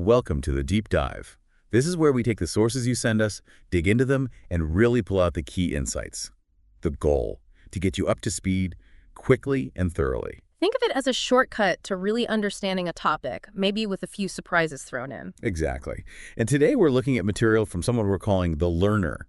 Welcome to the Deep Dive. This is where we take the sources you send us, dig into them, and really pull out the key insights. The goal, to get you up to speed, quickly and thoroughly. Think of it as a shortcut to really understanding a topic, maybe with a few surprises thrown in. Exactly. And today we're looking at material from someone we're calling the learner.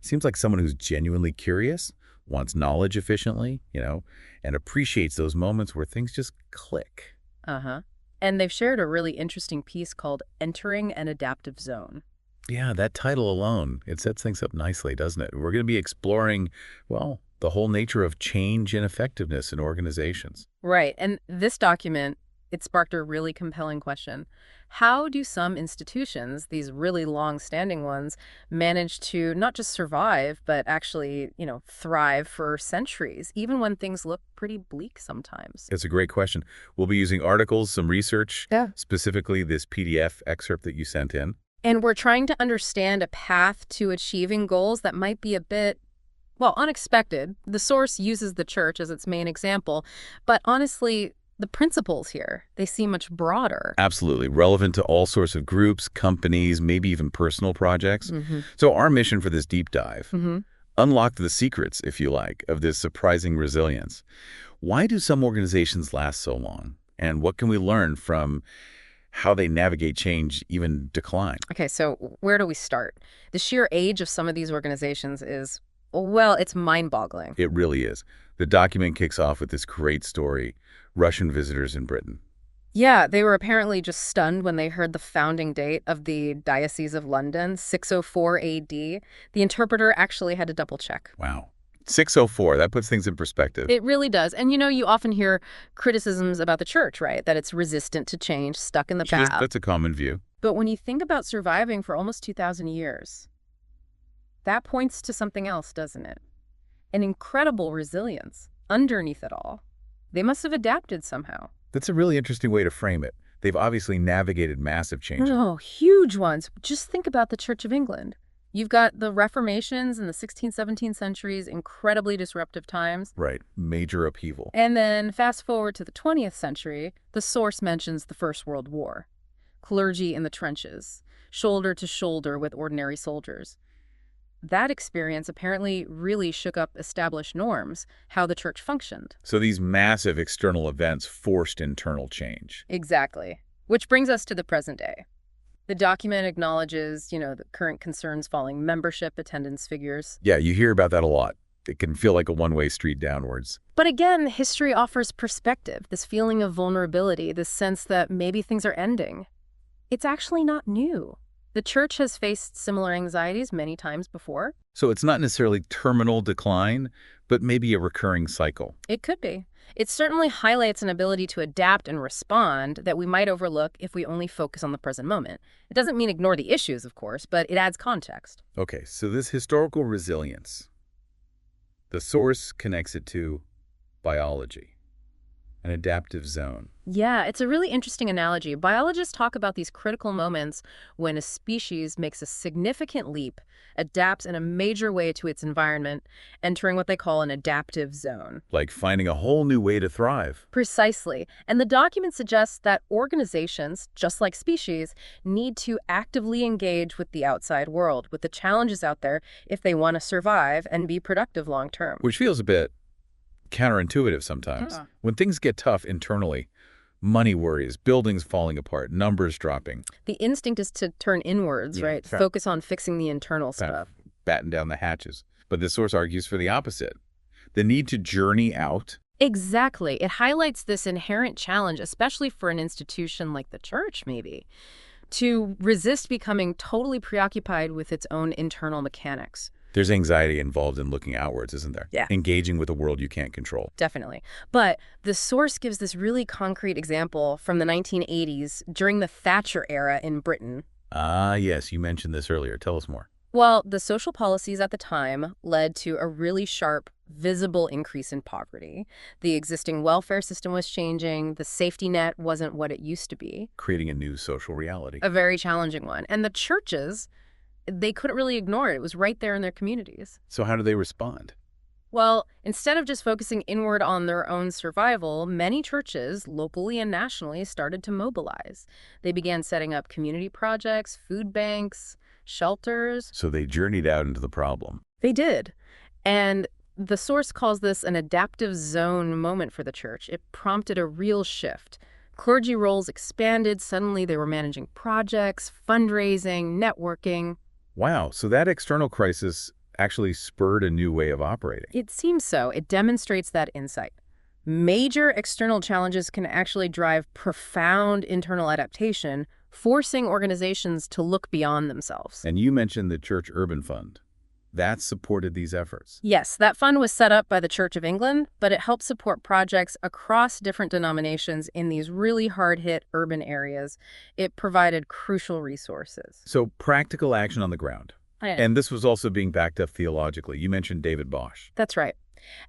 Seems like someone who's genuinely curious, wants knowledge efficiently, and appreciates those moments where things just click. Uh-huh. And they've shared a really interesting piece called Entering an Adaptive Zone. Yeah, that title alone, it sets things up nicely, doesn't it? We're going to be exploring, well, the whole nature of change and effectiveness in organizations. Right. And this document, it sparked a really compelling question. How do some institutions, these really long-standing ones, manage to not just survive, but actually, thrive for centuries, even when things look pretty bleak sometimes? It's a great question. We'll be using articles, some research, Yeah. specifically this PDF excerpt that you sent in. And we're trying to understand a path to achieving goals that might be a bit, well, unexpected. The source uses the church as its main example, but honestly, the principles here, they seem much broader. Absolutely. Relevant to all sorts of groups, companies, maybe even personal projects. Mm-hmm. So our mission for this deep dive, Mm-hmm. unlock the secrets, if you like, of this surprising resilience. Why do some organizations last so long? And what can we learn from how they navigate change, even decline? Okay, so where do we start? The sheer age of some of these organizations is, well, it's mind-boggling. It really is. The document kicks off with this great story, Russian visitors in Britain. Yeah, they were apparently just stunned when they heard the founding date of the Diocese of London, 604 AD. The interpreter actually had to double-check. Wow. 604, that puts things in perspective. It really does. And you often hear criticisms about the church, right? That it's resistant to change, stuck in the past. That's a common view. But when you think about surviving for almost 2,000 years, that points to something else, doesn't it? An incredible resilience underneath it all. They must have adapted somehow. That's a really interesting way to frame it. They've obviously navigated massive changes. Oh, huge ones. Just think about the Church of England. You've got the reformations in the 16th, 17th centuries, incredibly disruptive times. Right. Major upheaval. And then fast forward to the 20th century, the source mentions the First World War. Clergy in the trenches, shoulder to shoulder with ordinary soldiers. That experience apparently really shook up established norms, how the church functioned. So these massive external events forced internal change. Exactly. Which brings us to the present day. The document acknowledges, the current concerns falling membership, attendance figures. Yeah, you hear about that a lot. It can feel like a one-way street downwards. But again, history offers perspective, this feeling of vulnerability, this sense that maybe things are ending. It's actually not new. The church has faced similar anxieties many times before. So it's not necessarily terminal decline, but maybe a recurring cycle. It could be. It certainly highlights an ability to adapt and respond that we might overlook if we only focus on the present moment. It doesn't mean ignore the issues, of course, but it adds context. Okay, so this historical resilience, the source connects it to biology, an adaptive zone. Yeah, it's a really interesting analogy. Biologists talk about these critical moments when a species makes a significant leap, adapts in a major way to its environment, entering what they call an adaptive zone. Like finding a whole new way to thrive. Precisely. And the document suggests that organizations, just like species, need to actively engage with the outside world, with the challenges out there, if they want to survive and be productive long term. Which feels a bit counterintuitive sometimes. Yeah. When things get tough internally, money worries, buildings falling apart, numbers dropping. The instinct is to turn inwards, right? Focus on fixing the internal stuff. Batten down the hatches. But this source argues for the opposite. The need to journey out. Exactly. It highlights this inherent challenge, especially for an institution like the church, maybe, to resist becoming totally preoccupied with its own internal mechanics. There's anxiety involved in looking outwards, isn't there? Yeah. Engaging with a world you can't control. Definitely. But the source gives this really concrete example from the 1980s during the Thatcher era in Britain. Ah, yes, you mentioned this earlier. Tell us more. Well, the social policies at the time led to a really sharp, visible increase in poverty. The existing welfare system was changing. The safety net wasn't what it used to be. Creating a new social reality. A very challenging one. And the churches, they couldn't really ignore it. It was right there in their communities. So how do they respond? Well, instead of just focusing inward on their own survival, many churches, locally and nationally, started to mobilize. They began setting up community projects, food banks, shelters. So they journeyed out into the problem. They did. And the source calls this an adaptive zone moment for the church. It prompted a real shift. Clergy roles expanded. Suddenly they were managing projects, fundraising, networking. Wow, so that external crisis actually spurred a new way of operating. It seems so. It demonstrates that insight. Major external challenges can actually drive profound internal adaptation, forcing organizations to look beyond themselves. And you mentioned the Church Urban Fund. That supported these efforts. Yes, that fund was set up by the Church of England, but it helped support projects across different denominations in these really hard-hit urban areas. It provided crucial resources. So practical action on the ground. And this was also being backed up theologically. You mentioned David Bosch. That's right.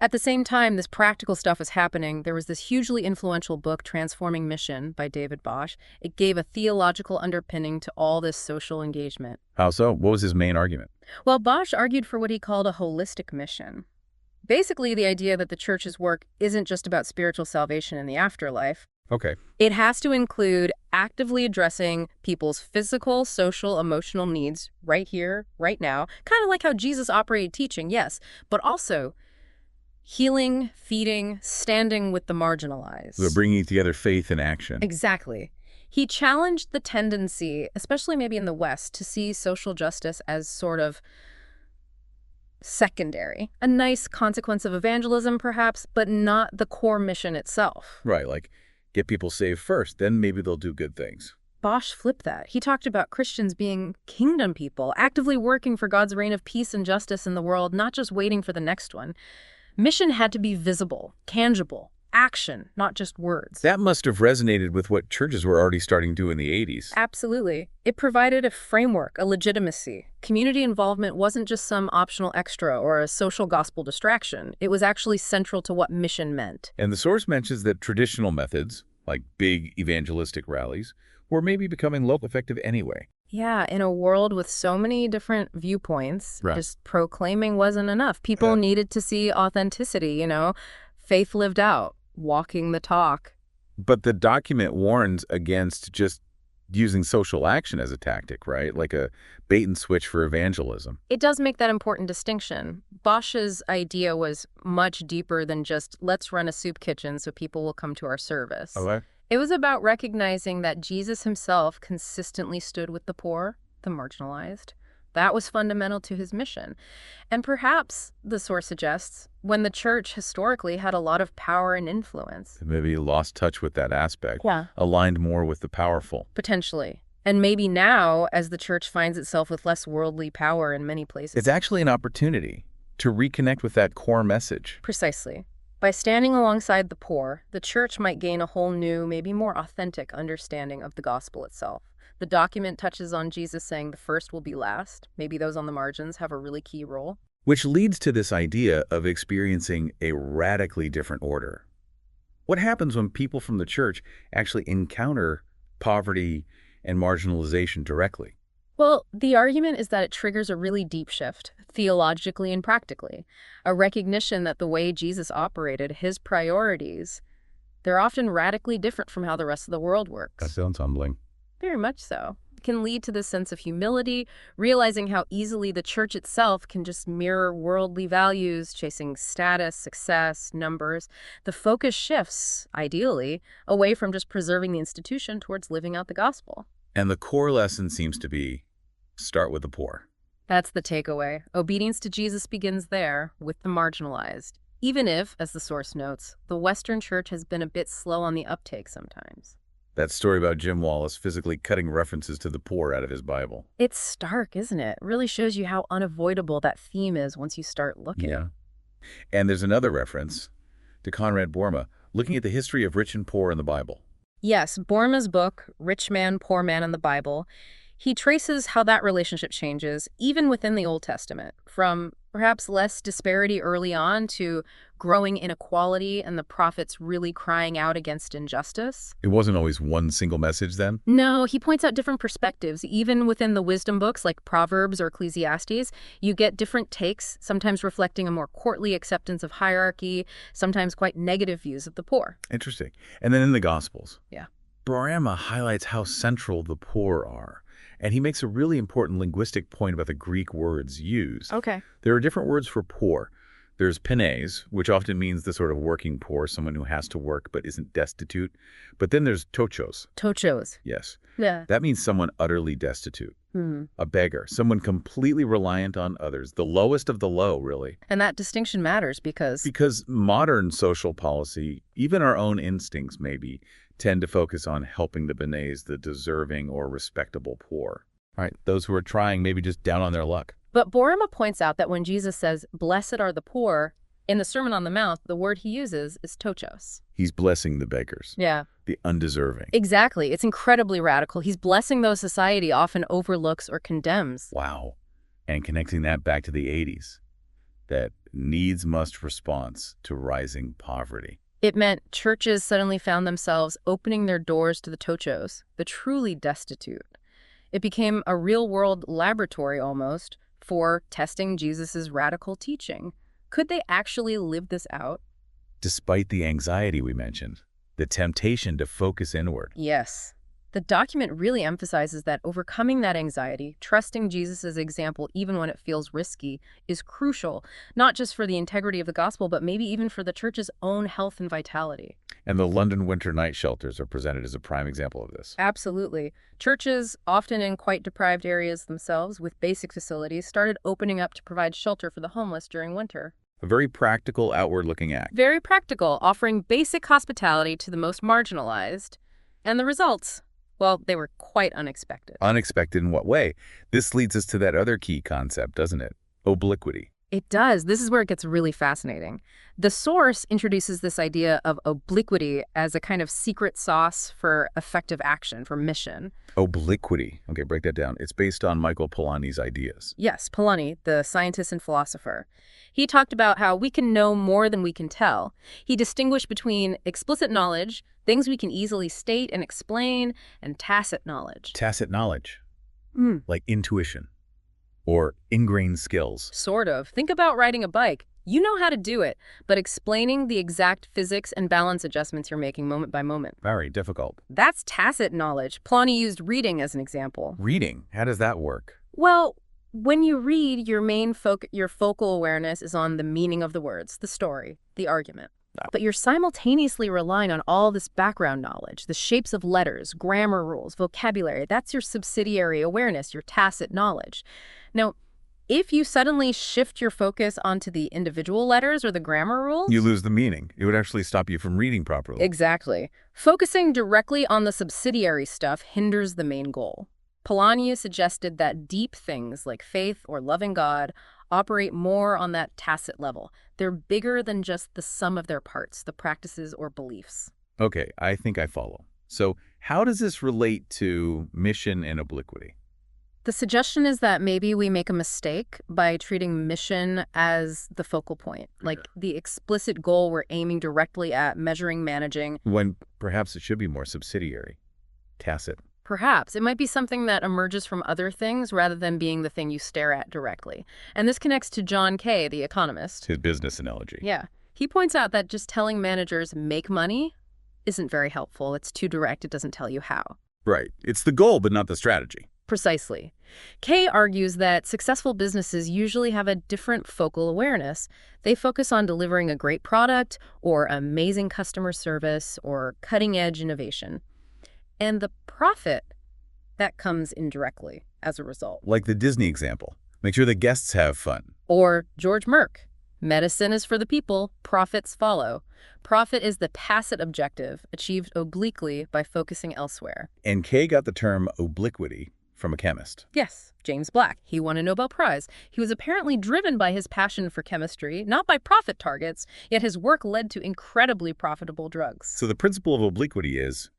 At the same time this practical stuff was happening, there was this hugely influential book, Transforming Mission, by David Bosch. It gave a theological underpinning to all this social engagement. How so? What was his main argument? Well, Bosch argued for what he called a holistic mission. Basically, the idea that the church's work isn't just about spiritual salvation in the afterlife. Okay. It has to include actively addressing people's physical, social, emotional needs right here, right now, kind of like how Jesus operated teaching, yes, but also healing, feeding, standing with the marginalized. So bringing together faith and action. Exactly. He challenged the tendency, especially maybe in the West, to see social justice as sort of secondary. A nice consequence of evangelism, perhaps, but not the core mission itself. Right, like get people saved first, then maybe they'll do good things. Bosch flipped that. He talked about Christians being kingdom people, actively working for God's reign of peace and justice in the world, not just waiting for the next one. Mission had to be visible, tangible, action, not just words. That must have resonated with what churches were already starting to do in the 80s. Absolutely. It provided a framework, a legitimacy. Community involvement wasn't just some optional extra or a social gospel distraction. It was actually central to what mission meant. And the source mentions that traditional methods, like big evangelistic rallies, were maybe becoming low effective anyway. Yeah, in a world with so many different viewpoints, Right. just proclaiming wasn't enough. People needed to see authenticity, faith lived out, walking the talk. But the document warns against just using social action as a tactic, right? Like a bait and switch for evangelism. It does make that important distinction. Bosch's idea was much deeper than just, let's run a soup kitchen so people will come to our service. Okay. It was about recognizing that Jesus himself consistently stood with the poor, the marginalized. That was fundamental to his mission. And perhaps, the source suggests, when the church historically had a lot of power and influence. Maybe lost touch with that aspect. Yeah. Aligned more with the powerful. Potentially. And maybe now, as the church finds itself with less worldly power in many places. It's actually an opportunity to reconnect with that core message. Precisely. By standing alongside the poor, the church might gain a whole new, maybe more authentic understanding of the gospel itself. The document touches on Jesus saying the first will be last. Maybe those on the margins have a really key role. Which leads to this idea of experiencing a radically different order. What happens when people from the church actually encounter poverty and marginalization directly? Well, the argument is that it triggers a really deep shift, theologically and practically. A recognition that the way Jesus operated, his priorities, they're often radically different from how the rest of the world works. That sounds humbling. Very much so. It can lead to this sense of humility, realizing how easily the church itself can just mirror worldly values, chasing status, success, numbers. The focus shifts, ideally, away from just preserving the institution towards living out the gospel. And the core lesson seems to be, start with the poor. That's the takeaway. Obedience to Jesus begins there, with the marginalized. Even if, as the source notes, the Western church has been a bit slow on the uptake sometimes. That story about Jim Wallace physically cutting references to the poor out of his Bible. It's stark, isn't it? It really shows you how unavoidable that theme is once you start looking. Yeah. And there's another reference to Conrad Borma, looking at the history of rich and poor in the Bible. Yes, Borma's book, Rich Man, Poor Man in the Bible, he traces how that relationship changes, even within the Old Testament, from Perhaps less disparity early on to growing inequality and the prophets really crying out against injustice. It wasn't always one single message then? No, he points out different perspectives. Even within the wisdom books like Proverbs or Ecclesiastes, you get different takes, sometimes reflecting a more courtly acceptance of hierarchy, sometimes quite negative views of the poor. Interesting. And then in the Gospels, Yeah. Barama highlights how central the poor are. And he makes a really important linguistic point about the Greek words used. Okay. There are different words for poor. There's penes, which often means the sort of working poor, someone who has to work but isn't destitute. But then there's tochos. Tochos. Yes. Yeah. That means someone utterly destitute. Hmm. A beggar, someone completely reliant on others, the lowest of the low, really. And that distinction matters because Because modern social policy, even our own instincts maybe, tend to focus on helping the benes, the deserving or respectable poor. All right, those who are trying maybe just down on their luck. But Borima points out that when Jesus says, "Blessed are the poor," in the Sermon on the Mount, the word he uses is tochos. He's blessing the beggars, Yeah. the undeserving. Exactly. It's incredibly radical. He's blessing those society often overlooks or condemns. Wow. And connecting that back to the 80s, that needs must response to rising poverty. It meant churches suddenly found themselves opening their doors to the tochos, the truly destitute. It became a real-world laboratory almost for testing Jesus's radical teaching. Could they actually live this out? Despite the anxiety we mentioned, the temptation to focus inward. Yes. The document really emphasizes that overcoming that anxiety, trusting Jesus's example even when it feels risky, is crucial, not just for the integrity of the gospel, but maybe even for the church's own health and vitality. And the London winter night shelters are presented as a prime example of this. Absolutely. Churches, often in quite deprived areas themselves with basic facilities, started opening up to provide shelter for the homeless during winter. A very practical, outward-looking act. Very practical, offering basic hospitality to the most marginalized. And the results? Well, they were quite unexpected. Unexpected in what way? This leads us to that other key concept, doesn't it? Obliquity. It does. This is where it gets really fascinating. The source introduces this idea of obliquity as a kind of secret sauce for effective action, for mission. Obliquity. Okay, break that down. It's based on Michael Polanyi's ideas. Yes, Polanyi, the scientist and philosopher. He talked about how we can know more than we can tell. He distinguished between explicit knowledge, things we can easily state and explain, and tacit knowledge. Tacit knowledge, Mm. like intuition or ingrained skills. Sort of. Think about riding a bike. You know how to do it, but explaining the exact physics and balance adjustments you're making moment by moment. Very difficult. That's tacit knowledge. Polanyi used reading as an example. Reading, how does that work? Well, when you read, your focal awareness is on the meaning of the words, the story, the argument. Oh. But you're simultaneously relying on all this background knowledge, the shapes of letters, grammar rules, vocabulary. That's your subsidiary awareness, your tacit knowledge. Now, if you suddenly shift your focus onto the individual letters or the grammar rules... You lose the meaning. It would actually stop you from reading properly. Exactly. Focusing directly on the subsidiary stuff hinders the main goal. Polanyi suggested that deep things like faith or loving God operate more on that tacit level. They're bigger than just the sum of their parts, the practices or beliefs. Okay, I think I follow. So how does this relate to mission and obliquity? The suggestion is that maybe we make a mistake by treating mission as the focal point, like the explicit goal we're aiming directly at, measuring, managing. When perhaps it should be more subsidiary, tacit. Perhaps. It might be something that emerges from other things rather than being the thing you stare at directly. And this connects to John Kay, the economist. His business analogy. Yeah. He points out that just telling managers make money isn't very helpful. It's too direct. It doesn't tell you how. Right. It's the goal, but not the strategy. Precisely. Kay argues that successful businesses usually have a different focal awareness. They focus on delivering a great product or amazing customer service or cutting-edge innovation. And the profit, that comes indirectly as a result. Like the Disney example. Make sure the guests have fun. Or George Merck. Medicine is for the people, profits follow. Profit is the tacit objective, achieved obliquely by focusing elsewhere. And Kay got the term obliquity from a chemist. Yes, James Black. He won a Nobel Prize. He was apparently driven by his passion for chemistry, not by profit targets, yet his work led to incredibly profitable drugs. So the principle of obliquity is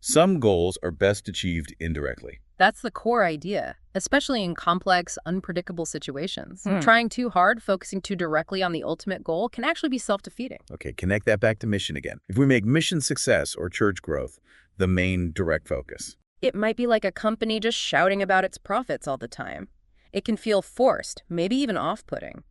Some goals are best achieved indirectly. That's the core idea, especially in complex, unpredictable situations. Trying too hard, focusing too directly on the ultimate goal can actually be self-defeating. Okay, connect that back to mission again. If we make mission success or church growth the main direct focus. It might be like a company just shouting about its profits all the time. It can feel forced, maybe even off-putting.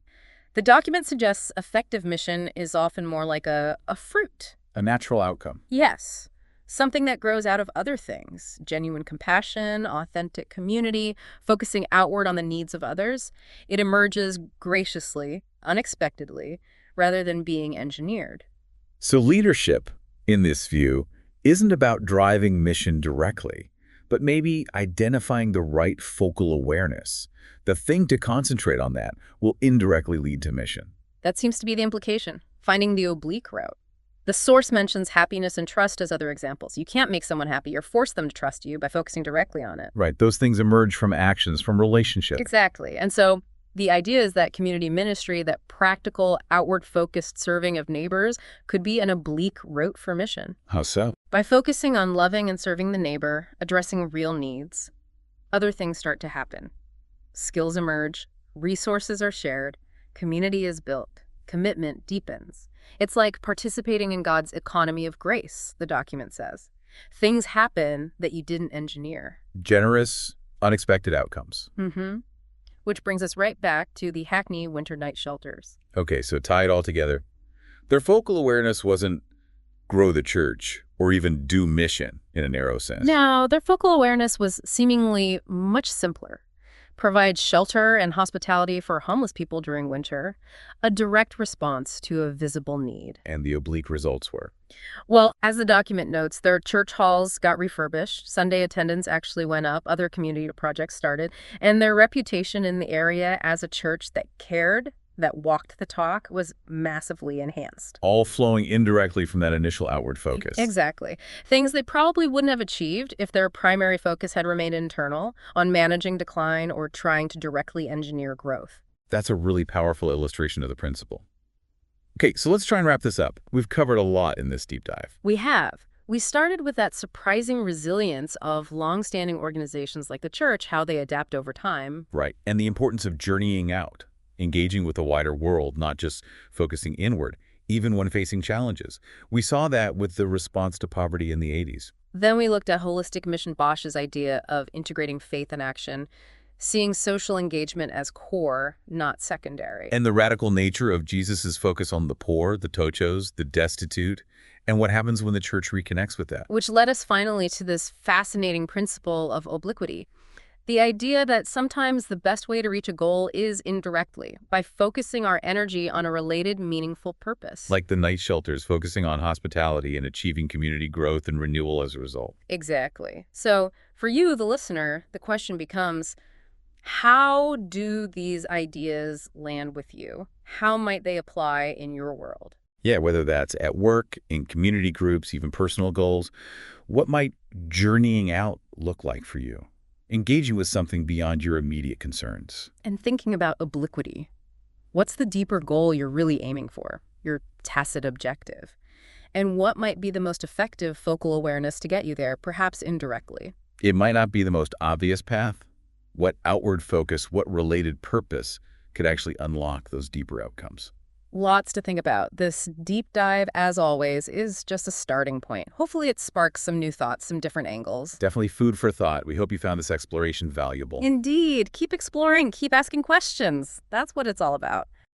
The document suggests effective mission is often more like a fruit. A natural outcome. Yes. Something that grows out of other things, genuine compassion, authentic community, focusing outward on the needs of others. It emerges graciously, unexpectedly, rather than being engineered. So leadership, in this view, isn't about driving mission directly, but maybe identifying the right focal awareness. The thing to concentrate on that will indirectly lead to mission. That seems to be the implication, finding the oblique route. The source mentions happiness and trust as other examples. You can't make someone happy or force them to trust you by focusing directly on it. Right, those things emerge from actions, from relationship. Exactly. And so the idea is that community ministry, that practical, outward-focused serving of neighbors could be an oblique route for mission. How so? By focusing on loving and serving the neighbor, addressing real needs, other things start to happen. Skills emerge, resources are shared, community is built, commitment deepens. It's like participating in God's economy of grace, the document says. Things happen that you didn't engineer. Generous, unexpected outcomes. Which brings us right back to the Hackney winter night shelters. Okay, so tie it all together. Their focal awareness wasn't grow the church or even do mission in a narrow sense. No, their focal awareness was seemingly much simpler. Provide shelter and hospitality for homeless people during winter, a direct response to a visible need. And the oblique results were? Well, as the document notes, their church halls got refurbished, Sunday attendance actually went up, other community projects started, and their reputation in the area as a church that cared, that walked the talk, was massively enhanced. All flowing indirectly from that initial outward focus. Exactly. Things they probably wouldn't have achieved if their primary focus had remained internal, on managing decline or trying to directly engineer growth. That's a really powerful illustration of the principle. Okay, so let's try and wrap this up. We've covered a lot in this deep dive. We have. We started with that surprising resilience of long-standing organizations like the church, how they adapt over time. Right, and the importance of journeying out, engaging with the wider world, not just focusing inward, even when facing challenges. We saw that with the response to poverty in the 80s. Then we looked at holistic mission Bosch's idea of integrating faith and action, seeing social engagement as core, not secondary. And the radical nature of Jesus's focus on the poor, the tochos, the destitute, and what happens when the church reconnects with that. Which led us finally to this fascinating principle of obliquity. The idea that sometimes the best way to reach a goal is indirectly, by focusing our energy on a related, meaningful purpose. Like the night shelters, focusing on hospitality and achieving community growth and renewal as a result. Exactly. So for you, the listener, the question becomes, how do these ideas land with you? How might they apply in your world? Yeah, whether that's at work, in community groups, even personal goals. What might journeying out look like for you? Engaging with something beyond your immediate concerns. And thinking about obliquity. What's the deeper goal you're really aiming for? Your tacit objective. And what might be the most effective focal awareness to get you there, perhaps indirectly? It might not be the most obvious path. What outward focus, what related purpose could actually unlock those deeper outcomes? Lots to think about. This deep dive, as always, is just a starting point. Hopefully it sparks some new thoughts, some different angles. Definitely food for thought. We hope you found this exploration valuable. Indeed. Keep exploring. Keep asking questions. That's what it's all about.